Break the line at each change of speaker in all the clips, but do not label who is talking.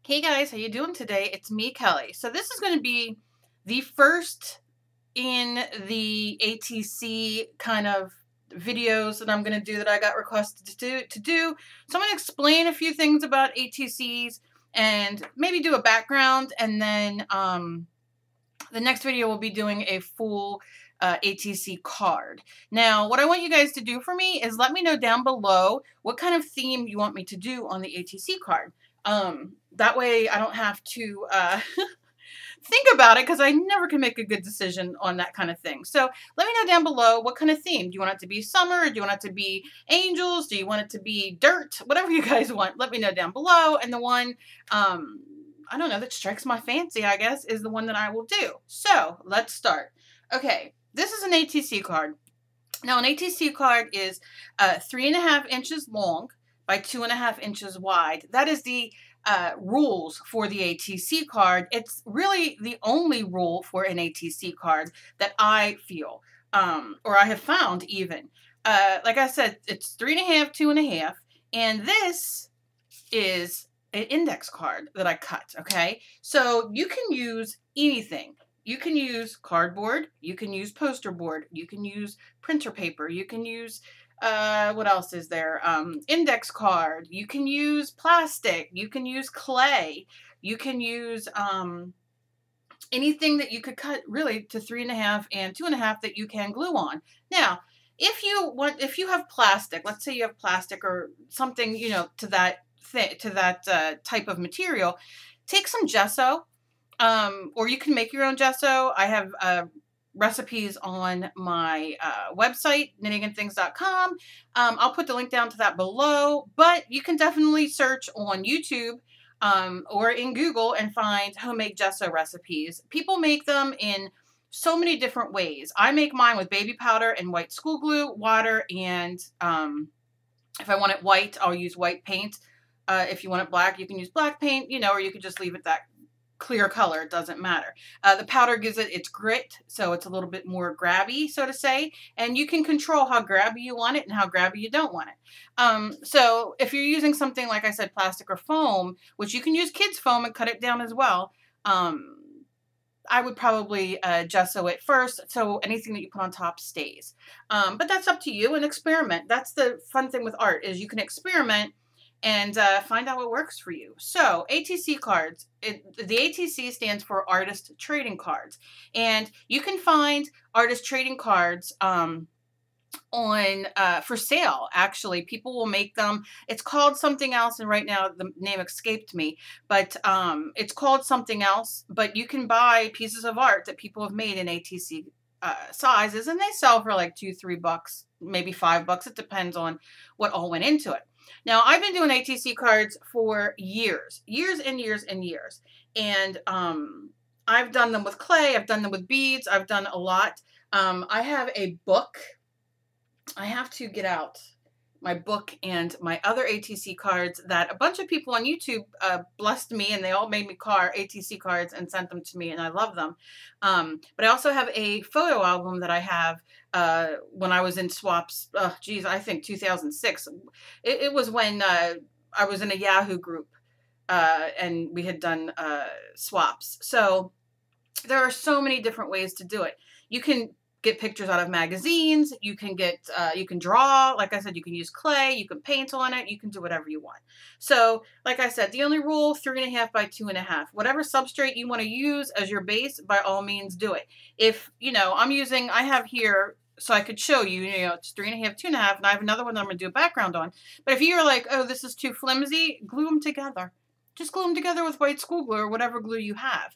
Hey guys, how you doing today? It's me, Kelly. So this is going to be the first in the ATC kind of videos that I'm going to do that I got requested to do. So I'm going to explain a few things about ATCs and maybe do a background, and then the next video will be doing a full ATC card. Now, what I want you guys to do for me is let me know down below what kind of theme you want me to do on the ATC card. That way I don't have to think about it, because I never can make a good decision on that kind of thing. So let me know down below what kind of theme. Do you want it to be summer? Do you want it to be angels? Do you want it to be dirt? Whatever you guys want, let me know down below. And the one, I don't know, that strikes my fancy, I guess, is the one that I will do. So let's start. Okay, this is an ATC card. Now, an ATC card is 3.5 inches long by 2.5 inches wide. That is the rules for the ATC card. It's really the only rule for an ATC card that I feel, or I have found even. Like I said, it's 3.5, 2.5, and this is an index card that I cut, okay? So you can use anything. You can use cardboard, you can use poster board, you can use printer paper, you can use what else is there? Index card. You can use plastic. You can use clay. You can use anything that you could cut really to 3.5 and 2.5 that you can glue on. Now, if you have plastic, let's say you have plastic or something, you know, to that type of material, take some gesso, or you can make your own gesso. I have recipes on my website, knittingnthings.com. I'll put the link down to that below, but you can definitely search on YouTube or in Google and find homemade gesso recipes. People make them in so many different ways. I make mine with baby powder and white school glue, water, and if I want it white, I'll use white paint. If you want it black, you can use black paint, you know, or you could just leave it that clear color. It doesn't matter. The powder gives it its grit, so it's a little bit more grabby, so to say, and you can control how grabby you want it and how grabby you don't want it. So if you're using something, like I said, plastic or foam, which you can use kids foam and cut it down as well, I would probably gesso it first, so anything that you put on top stays. But that's up to you, and experiment. That's the fun thing with art, is you can experiment and find out what works for you. So ATC cards, the ATC stands for Artist Trading Cards. And you can find Artist Trading Cards on for sale, actually. People will make them. It's called something else, and right now the name escaped me, but it's called something else. But you can buy pieces of art that people have made in ATC sizes, and they sell for like $2-3, maybe $5. It depends on what all went into it. Now, I've been doing ATC cards for years and years and years. And I've done them with clay. I've done them with beads. I've done a lot. I have a book. I have to get out my book and my other ATC cards that a bunch of people on YouTube blessed me, and they all made me ATC cards and sent them to me, and I love them. But I also have a photo album that I have when I was in swaps. Geez, I think 2006. It was when I was in a Yahoo group, and we had done swaps. So there are so many different ways to do it. You can get pictures out of magazines. You can you can draw. Like I said, you can use clay. You can paint on it. You can do whatever you want. So, like I said, the only rule, 3.5 by 2.5. Whatever substrate you want to use as your base, by all means, do it. If, you know, I have here, so I could show you, you know, it's 3.5, 2.5, and I have another one that I'm going to do a background on. But if you're like, oh, this is too flimsy, glue them together. Just glue them together with white school glue or whatever glue you have.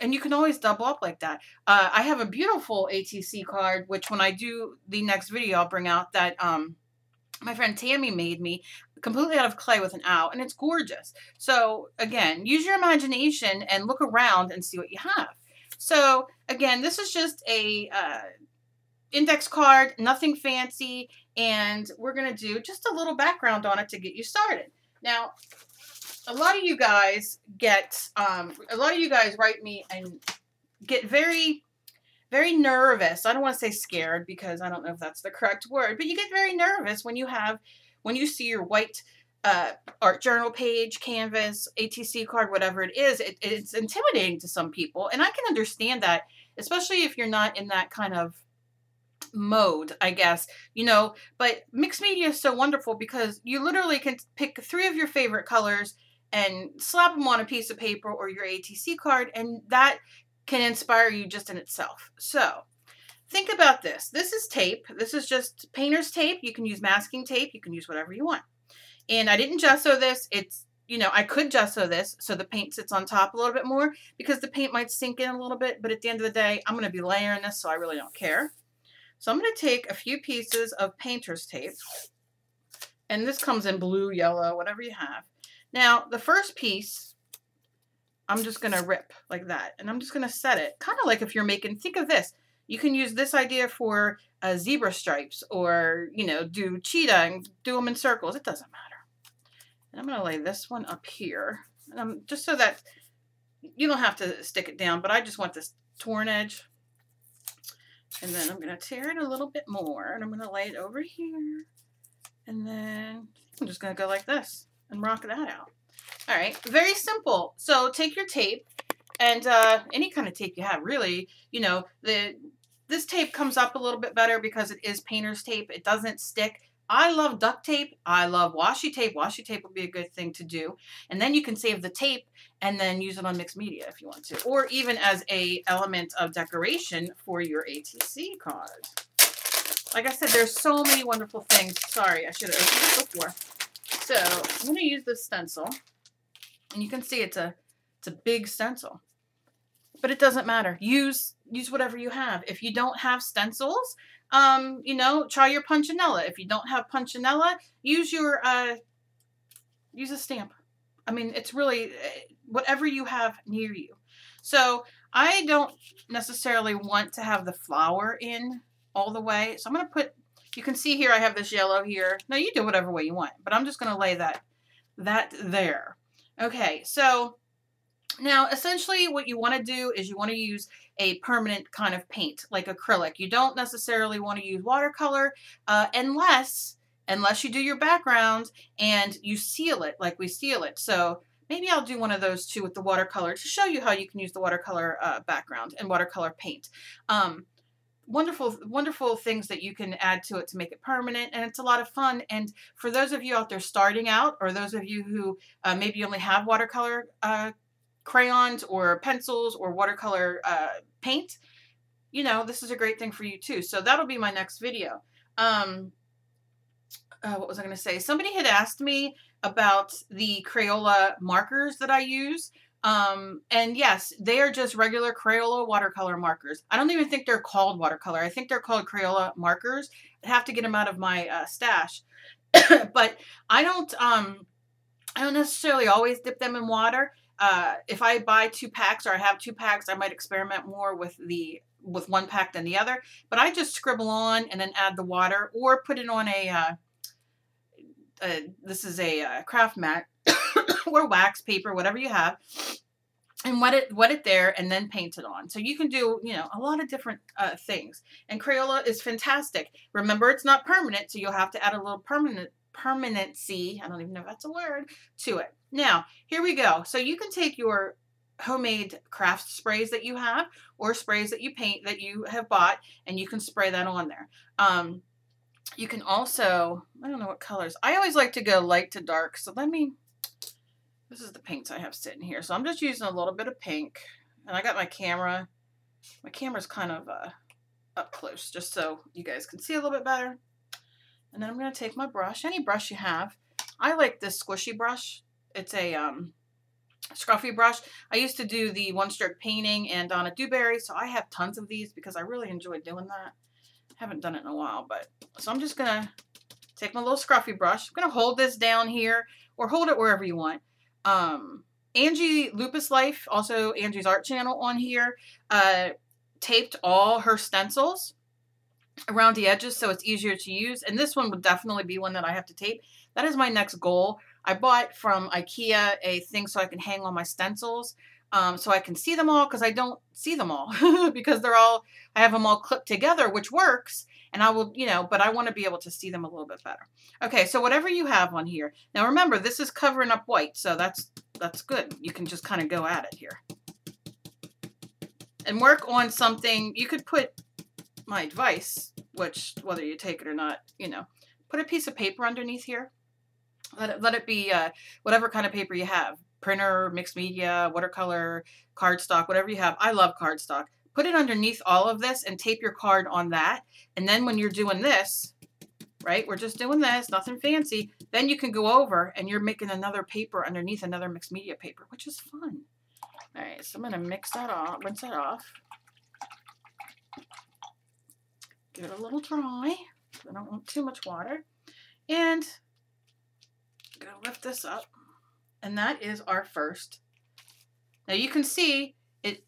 And you can always double up like that. I have a beautiful ATC card, which when I do the next video, I'll bring out, that my friend Tammy made me completely out of clay with an owl, and it's gorgeous. So again, use your imagination and look around and see what you have. So again, this is just a index card, nothing fancy, and we're going to do just a little background on it to get you started. Now, a lot of you guys write me and get very, very nervous. I don't want to say scared, because I don't know if that's the correct word, but you get very nervous when you see your white art journal page, canvas, ATC card, whatever it is, it's intimidating to some people. And I can understand that, especially if you're not in that kind of mode, I guess, you know, but mixed media is so wonderful because you literally can pick 3 of your favorite colors and slap them on a piece of paper or your ATC card, and that can inspire you just in itself. So think about this. This is tape. This is just painter's tape. You can use masking tape. You can use whatever you want. And I didn't gesso this. It's, you know, I could gesso this so the paint sits on top a little bit more because the paint might sink in a little bit, but at the end of the day, I'm going to be layering this, so I really don't care. So I'm going to take a few pieces of painter's tape, and this comes in blue, yellow, whatever you have. Now, the first piece, I'm just going to rip like that, and I'm just going to set it, kind of like if you're making, think of this. You can use this idea for zebra stripes, or, you know, do cheetah and do them in circles. It doesn't matter. And I'm going to lay this one up here, and just so that you don't have to stick it down, but I just want this torn edge. And then I'm going to tear it a little bit more, and I'm going to lay it over here. And then I'm just going to go like this and rock that out. All right, very simple. So take your tape, and any kind of tape you have, really, you know, this tape comes up a little bit better because it is painter's tape. It doesn't stick. I love duct tape. I love washi tape. Washi tape would be a good thing to do. And then you can save the tape and then use it on mixed media if you want to, or even as a element of decoration for your ATC card. Like I said, there's so many wonderful things. Sorry, I should have opened it before. So I'm going to use this stencil, and you can see it's a big stencil, but it doesn't matter. Use whatever you have. If you don't have stencils, you know, try your punchinella. If you don't have punchinella, use your use a stamp. I mean, it's really whatever you have near you. So I don't necessarily want to have the flower in all the way. So I'm going to put, you can see here I have this yellow here. Now you do whatever way you want, but I'm just going to lay that there. Okay, so now essentially what you want to do is you want to use a permanent kind of paint, like acrylic. You don't necessarily want to use watercolor unless you do your background and you seal it like we seal it. So maybe I'll do one of those too with the watercolor to show you how you can use the watercolor background and watercolor paint. Wonderful things that you can add to it to make it permanent, and it's a lot of fun. And for those of you out there starting out, or those of you who maybe only have watercolor crayons or pencils or watercolor paint, you know, this is a great thing for you too. So that'll be my next video. What was I going to say? Somebody had asked me about the Crayola markers that I use. And yes, they are just regular Crayola watercolor markers. I don't even think they're called watercolor. I think they're called Crayola markers. I have to get them out of my stash. But I don't necessarily always dip them in water. If I buy 2 packs or I have 2 packs, I might experiment more with 1 pack than the other. But I just scribble on and then add the water, or put it on this is a craft mat or wax paper, whatever you have, and wet it there and then paint it on. So you can do, you know, a lot of different things. And Crayola is fantastic. Remember, it's not permanent, so you'll have to add a little permanency, I don't even know if that's a word, to it. Now, here we go. So you can take your homemade craft sprays that you have, or sprays that you have bought, and you can spray that on there. You can also, I don't know what colors. I always like to go light to dark. So this is the paints I have sitting here. So I'm just using a little bit of pink, and I got my camera. My camera's kind of up close, just so you guys can see a little bit better. And then I'm going to take my brush, any brush you have. I like this squishy brush. It's a scruffy brush. I used to do the one-stroke painting and Donna Dewberry, so I have tons of these because I really enjoy doing that. Haven't done it in a while, but so I'm just going to take my little scruffy brush. I'm going to hold this down here, or hold it wherever you want. Angie Lupus Life, also Angie's art channel on here, taped all her stencils around the edges so it's easier to use. And this one would definitely be one that I have to tape. That is my next goal. I bought from IKEA a thing so I can hang on my stencils, so I can see them all, because I don't see them all because I have them all clipped together, which works. and I will, you know, but I want to be able to see them a little bit better. Okay, so whatever you have on here. Now remember, this is covering up white, so that's good. You can just kind of go at it here. And work on something. You could put my advice, which whether you take it or not, you know, put a piece of paper underneath here. Let it be whatever kind of paper you have. Printer, mixed media, watercolor, cardstock, whatever you have. I love cardstock. Put it underneath all of this and tape your card on that. And then when you're doing this, right, we're just doing this, nothing fancy, then you can go over and you're making another paper underneath another mixed media paper, which is fun. All right, so I'm going to mix that off, rinse that off. Give it a little dry. I don't want too much water. And I'm going to lift this up. And that is our first. Now you can see it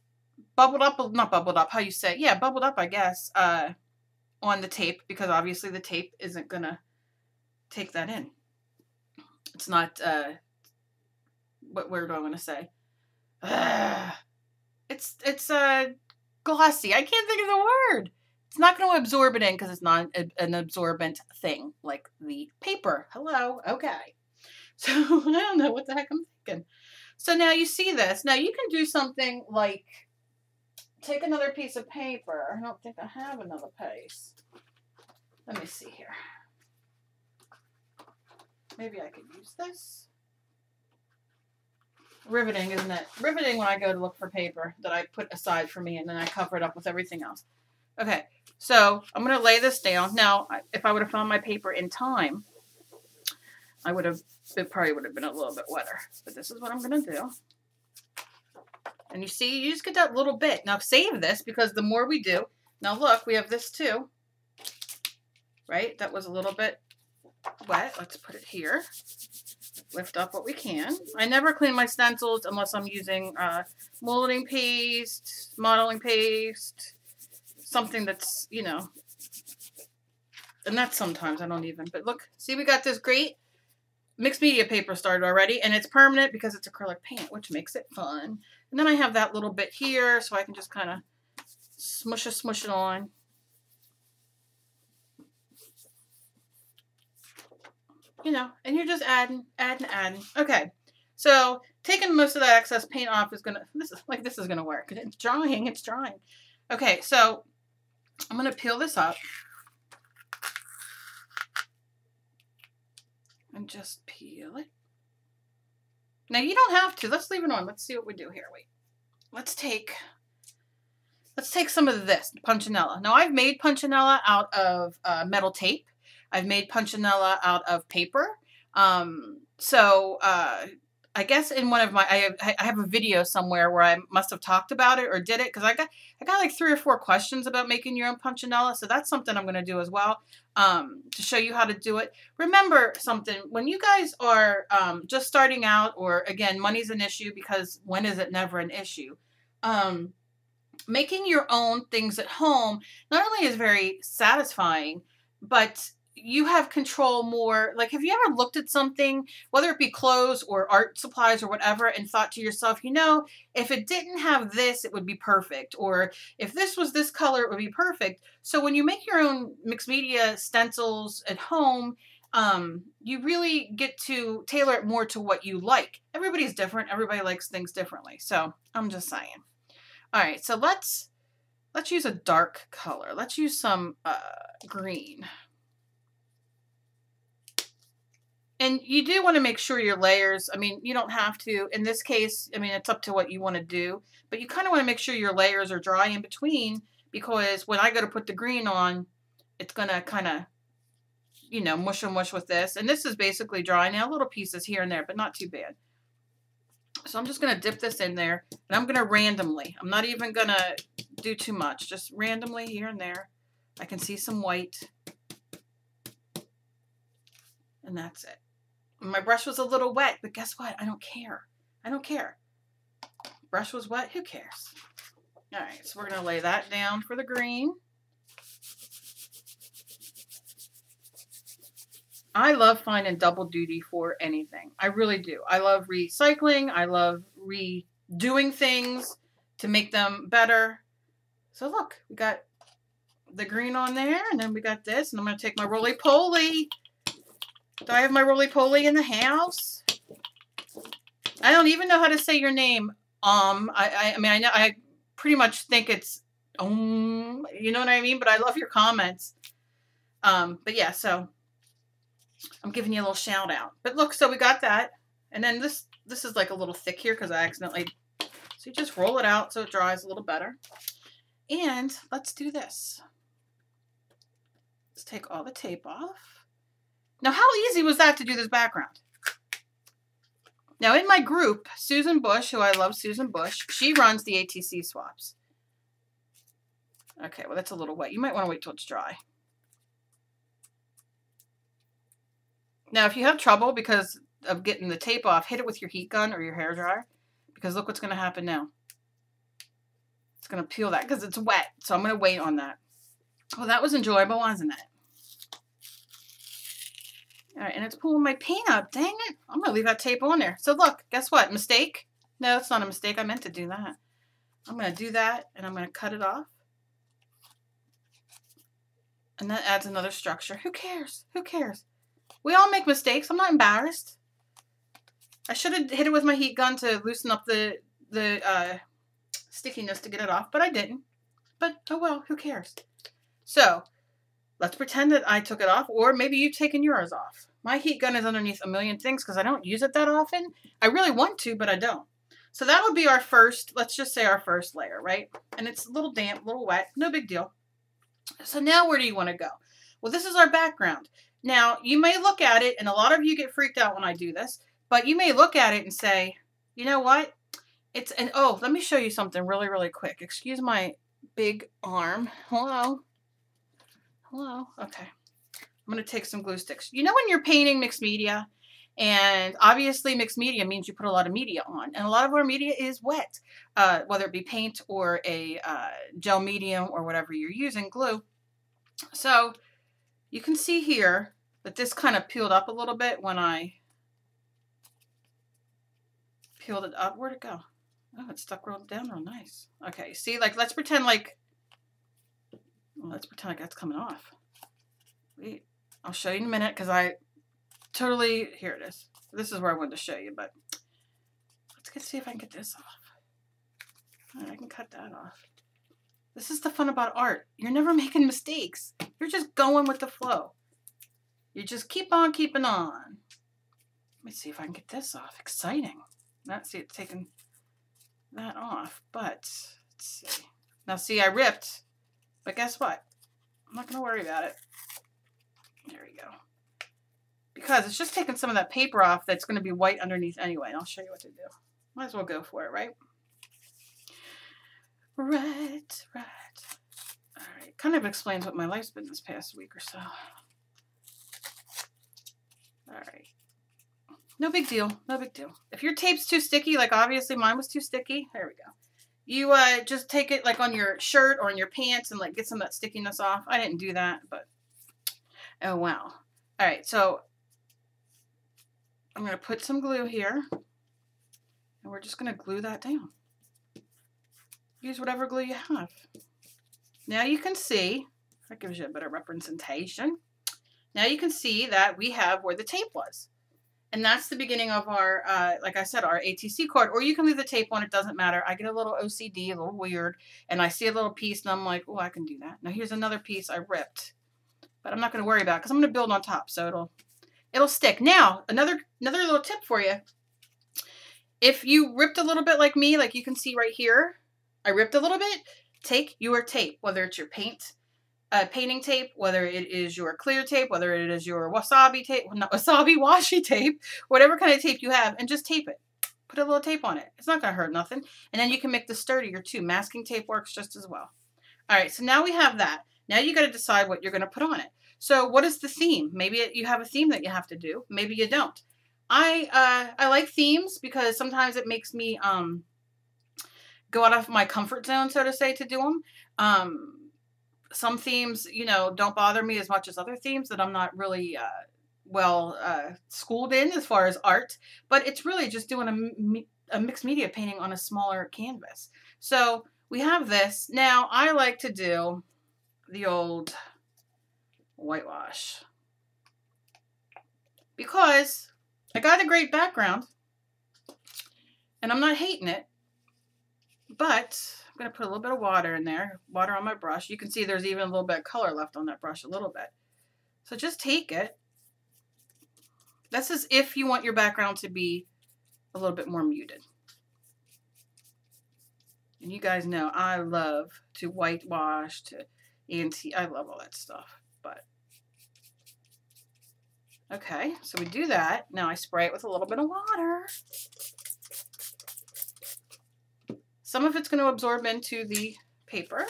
bubbled up, not bubbled up, how you say, yeah, bubbled up, I guess, on the tape, because obviously the tape isn't going to take that in. It's not, what word do I want to say? It's glossy. I can't think of the word. It's not going to absorb it in because it's not an absorbent thing like the paper. Hello. Okay. So I don't know what the heck I'm thinking. So now you see this. Now you can do something like take another piece of paper. I don't think I have another piece. Let me see here. Maybe I could use this. Riveting, isn't it? Riveting when I go to look for paper that I put aside for me and then I cover it up with everything else. Okay, so I'm going to lay this down. Now, if I would have found my paper in time, it probably would have been a little bit wetter. But this is what I'm going to do. And you see, you just get that little bit. Now save this because the more we do, now look, we have this too. Right? That was a little bit wet. Let's put it here. Lift up what we can. I never clean my stencils unless I'm using molding paste, modeling paste, something that's, you know, and that's sometimes I don't even, but look, see, we got this great mixed media paper started already, and it's permanent because it's acrylic paint, which makes it fun. And then I have that little bit here, so I can just kind of smush it on. You know, and you're just adding. Okay, so taking most of that excess paint off is gonna, this is gonna work. It's drying, Okay, so I'm gonna peel this up. And just peel it. Now you don't have to. Let's leave it on. Let's see what we do here. Wait. Let's take some of this punchinella. Now I've made punchinella out of metal tape. I've made punchinella out of paper. I guess in one of my, I have a video somewhere where I must have talked about it or did it, because I got like 3 or 4 questions about making your own punchinella. So that's something I'm going to do as well, to show you how to do it. Remember something, when you guys are just starting out, or again, money's an issue, because when is it never an issue? Making your own things at home not only is very satisfying, but you have control more. Like, have you ever looked at something, whether it be clothes or art supplies or whatever, and thought to yourself, you know, if it didn't have this, it would be perfect. Or if this was this color, it would be perfect. So when you make your own mixed media stencils at home, you really get to tailor it more to what you like. Everybody's different. Everybody likes things differently. So I'm just saying. All right, so let's use a dark color. Let's use some green. And you do want to make sure your layers, I mean, you don't have to, in this case, I mean, it's up to what you want to do, but you kind of want to make sure your layers are dry in between, because when I go to put the green on, it's going to kind of, you know, mush and mush with this. And this is basically dry now, little pieces here and there, but not too bad. So I'm just going to dip this in there, and I'm going to randomly, I'm not even going to do too much, just randomly here and there. I can see some white, and that's it. My brush was a little wet, but guess what? I don't care. I don't care. Brush was wet. Who cares? All right, so we're going to lay that down for the green. I love finding double duty for anything. I really do. I love recycling. I love redoing things to make them better. So look, we got the green on there, and then we got this, and I'm going to take my roly-poly. Do I have my roly-poly in the house? I don't even know how to say your name. I mean, I know, I pretty much think it's, you know what I mean? But I love your comments. But yeah, so I'm giving you a little shout out. But look, so we got that. And then this is like a little thick here because I accidentally, so you just roll it out so it dries a little better. And let's do this. Let's take all the tape off. Now, how easy was that to do this background? Now, in my group, Susan Bush, who I love Susan Bush, she runs the ATC swaps. Okay, well, that's a little wet. You might want to wait till it's dry. Now, if you have trouble because of getting the tape off, hit it with your heat gun or your hairdryer, because look what's going to happen now. It's going to peel that because it's wet, so I'm going to wait on that. Well, that was enjoyable, wasn't it? All right, and it's pulling my paint up. Dang it. I'm going to leave that tape on there. So look, guess what? Mistake? No, it's not a mistake. I meant to do that. I'm going to do that, and I'm going to cut it off. And that adds another structure. Who cares? Who cares? We all make mistakes. I'm not embarrassed. I should have hit it with my heat gun to loosen up the stickiness to get it off, but I didn't. But, oh well, who cares? So, let's pretend that I took it off, or maybe you've taken yours off. My heat gun is underneath a million things because I don't use it that often. I really want to, but I don't. So that would be our first, let's just say our first layer, right? And it's a little damp, a little wet, no big deal. So now where do you want to go? Well, this is our background. Now, you may look at it, and a lot of you get freaked out when I do this, but you may look at it and say, you know what? It's an, oh, let me show you something really, really quick. Excuse my big arm. Hello? Hello? Okay. I'm going to take some glue sticks. You know when you're painting mixed media, and obviously mixed media means you put a lot of media on, and a lot of our media is wet, whether it be paint or a gel medium or whatever you're using, glue. So you can see here that this kind of peeled up a little bit when I peeled it up. Where'd it go? Oh, it stuck real down real nice. Okay, see, like, let's pretend like, well, let's pretend like that's coming off. Wait, I'll show you in a minute because I totally, here it is. This is where I wanted to show you, but let's see if I can get this off. All right, I can cut that off. This is the fun about art. You're never making mistakes. You're just going with the flow. You just keep on keeping on. Let me see if I can get this off. Exciting. Not see it taking that off, but let's see. Now see, I ripped, but guess what? I'm not going to worry about it. There we go. Because it's just taking some of that paper off that's going to be white underneath anyway, and I'll show you what to do. Might as well go for it, right? Right. All right. Kind of explains what my life's been this past week or so. All right. No big deal. No big deal. If your tape's too sticky, like obviously mine was too sticky, there we go. You just take it like on your shirt or on your pants and like get some of that stickiness off. I didn't do that, but oh wow. All right, so I'm going to put some glue here, and we're just going to glue that down. Use whatever glue you have. Now you can see, that gives you a better representation. Now you can see that we have where the tape was. And that's the beginning of our, like I said, our ATC card. Or you can leave the tape on, it doesn't matter. I get a little OCD, a little weird, and I see a little piece, and I'm like, oh, I can do that. Now here's another piece I ripped. But I'm not going to worry about it because I'm going to build on top, so it'll stick. Now, another little tip for you. If you ripped a little bit like me, like you can see right here, I ripped a little bit, take your tape, whether it's your painting tape, whether it is your clear tape, whether it is your wasabi tape, well, not wasabi, washi tape, whatever kind of tape you have, and just tape it. Put a little tape on it. It's not going to hurt nothing. And then you can make this sturdier too. Masking tape works just as well. All right, so now we have that. Now you got to decide what you're going to put on it. So what is the theme? Maybe you have a theme that you have to do. Maybe you don't. I like themes because sometimes it makes me go out of my comfort zone, so to say, to do them. Some themes, you know, don't bother me as much as other themes that I'm not really well schooled in as far as art. But it's really just doing a mixed media painting on a smaller canvas. So we have this. Now I like to do the old whitewash. Because I got a great background and I'm not hating it, but I'm going to put a little bit of water in there, water on my brush. You can see there's even a little bit of color left on that brush, a little bit. So just take it. This is if you want your background to be a little bit more muted. And you guys know I love to whitewash, to antique. I love all that stuff. But okay, so we do that. Now I spray it with a little bit of water. Some of it's going to absorb into the paper.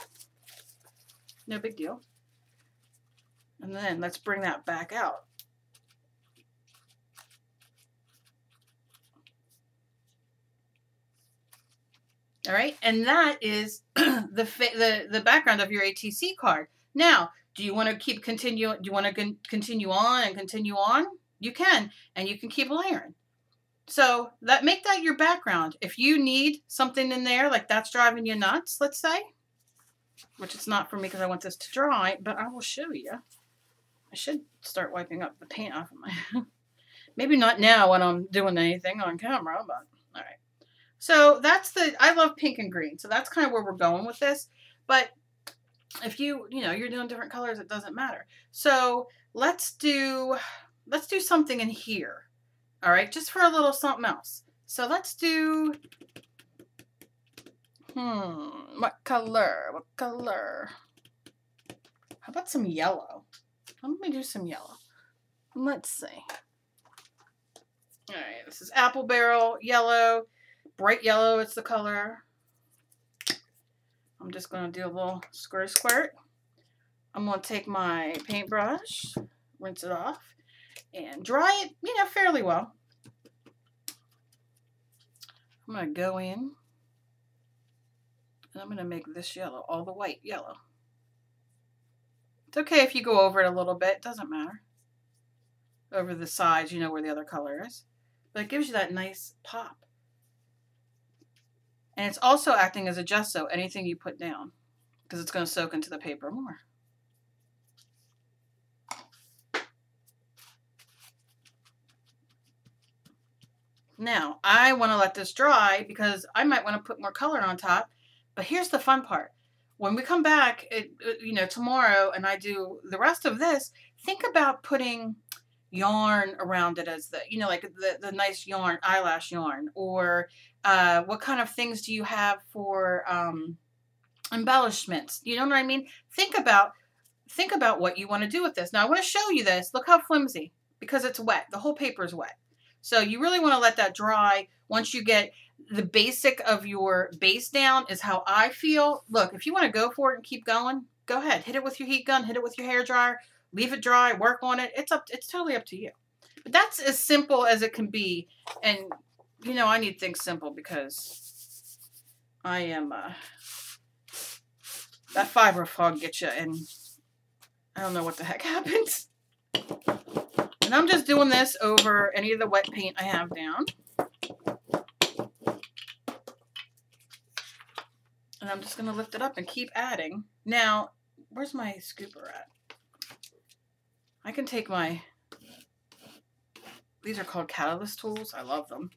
No big deal. And then let's bring that back out. All right, and that is the background of your ATC card. Now, do you want to continue on and continue on? You can, and you can keep layering. So make that your background. If you need something in there, like that's driving you nuts, let's say, which it's not for me because I want this to dry, but I will show you. I should start wiping up the paint off of my, maybe not now when I'm doing anything on camera, but all right. So that's I love pink and green. So that's kind of where we're going with this. But if you're doing different colors, it doesn't matter. So let's do something in here. All right, just for a little something else. So let's do, what color? What color? How about some yellow? Let me do some yellow. Let's see. All right, this is apple barrel yellow. Bright yellow, it's the color. I'm just going to do a little squirt. I'm going to take my paintbrush, rinse it off, and dry it, fairly well. I'm going to go in, and I'm going to make this yellow, all the white yellow. It's okay if you go over it a little bit, it doesn't matter. Over the sides, where the other color is. But it gives you that nice pop. And it's also acting as a gesso, anything you put down, because it's going to soak into the paper more. Now, I want to let this dry because I might want to put more color on top. But here's the fun part. When we come back, tomorrow, and I do the rest of this, think about putting yarn around it as like the nice yarn, eyelash yarn, or what kind of things do you have for embellishments? You know what I mean? Think about what you want to do with this. Now I want to show you this. Look how flimsy, because it's wet. The whole paper is wet. So you really want to let that dry. Once you get the basic of your base down is how I feel. Look, if you want to go for it and keep going, go ahead. Hit it with your heat gun, hit it with your hair dryer. Leave it dry, work on it. It's totally up to you. But that's as simple as it can be. And, I need things simple because I am, that fiber fog gets you and I don't know what the heck happens. And I'm just doing this over any of the wet paint I have down. And I'm just going to lift it up and keep adding. Now, where's my scooper at? I can take these are called catalyst tools. I love them.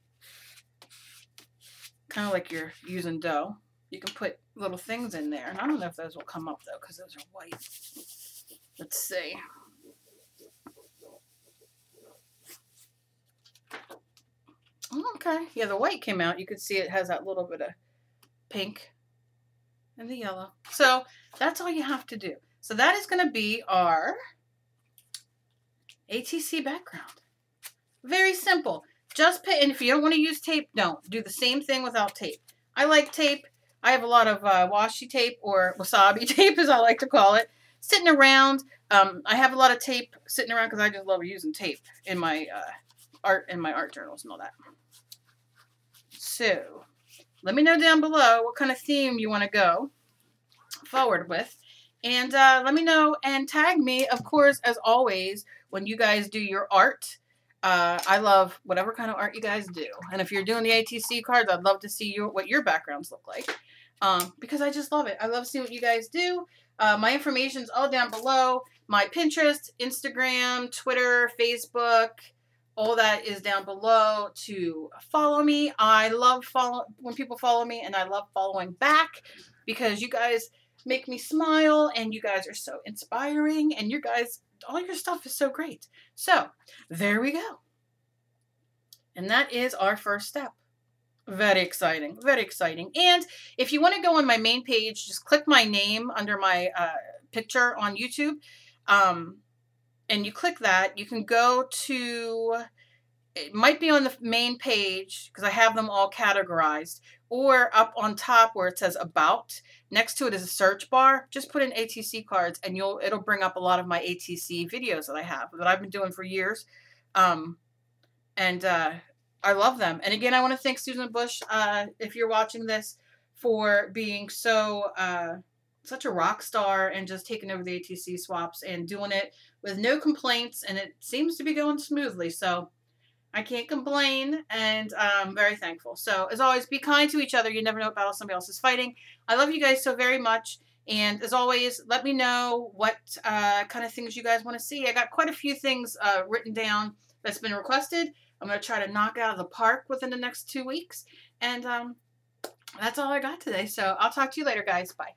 Kind of like you're using dough. You can put little things in there. And I don't know if those will come up though, because those are white. Let's see. Okay. Yeah, the white came out. You can see it has that little bit of pink and the yellow. So that's all you have to do. So that is going to be our ATC background. Very simple. Just put, and if you don't want to use tape, don't. Do the same thing without tape. I like tape. I have a lot of washi tape, or wasabi tape as I like to call it, sitting around. I have a lot of tape sitting around because I just love using tape in my art journals and all that. So let me know down below what kind of theme you want to go forward with. And let me know and tag me, of course, as always, when you guys do your art. I love whatever kind of art you guys do. And if you're doing the ATC cards, I'd love to see what your backgrounds look like. Because I just love it. I love seeing what you guys do. My information's all down below. My Pinterest, Instagram, Twitter, Facebook, all that is down below to follow me. I love when people follow me, and I love following back because you guys make me smile, and you guys are so inspiring, and all your stuff is so great. So there we go. And that is our first step. Very exciting. Very exciting. And if you want to go on my main page, just click my name under my picture on YouTube. And you click that. You can go to, it might be on the main page because I have them all categorized, or up on top where it says About. Next to it is a search bar. Just put in ATC cards, and it'll bring up a lot of my ATC videos that I have that I've been doing for years. I love them. And again, I want to thank Susan Bush, if you're watching this, for being such a rock star and just taking over the ATC swaps and doing it with no complaints. And it seems to be going smoothly. So I can't complain, and I'm very thankful. So as always, be kind to each other. You never know what battle somebody else is fighting. I love you guys so very much. And as always, let me know what kind of things you guys want to see. I got quite a few things written down that's been requested. I'm going to try to knock out of the park within the next 2 weeks. And that's all I got today. So I'll talk to you later, guys. Bye.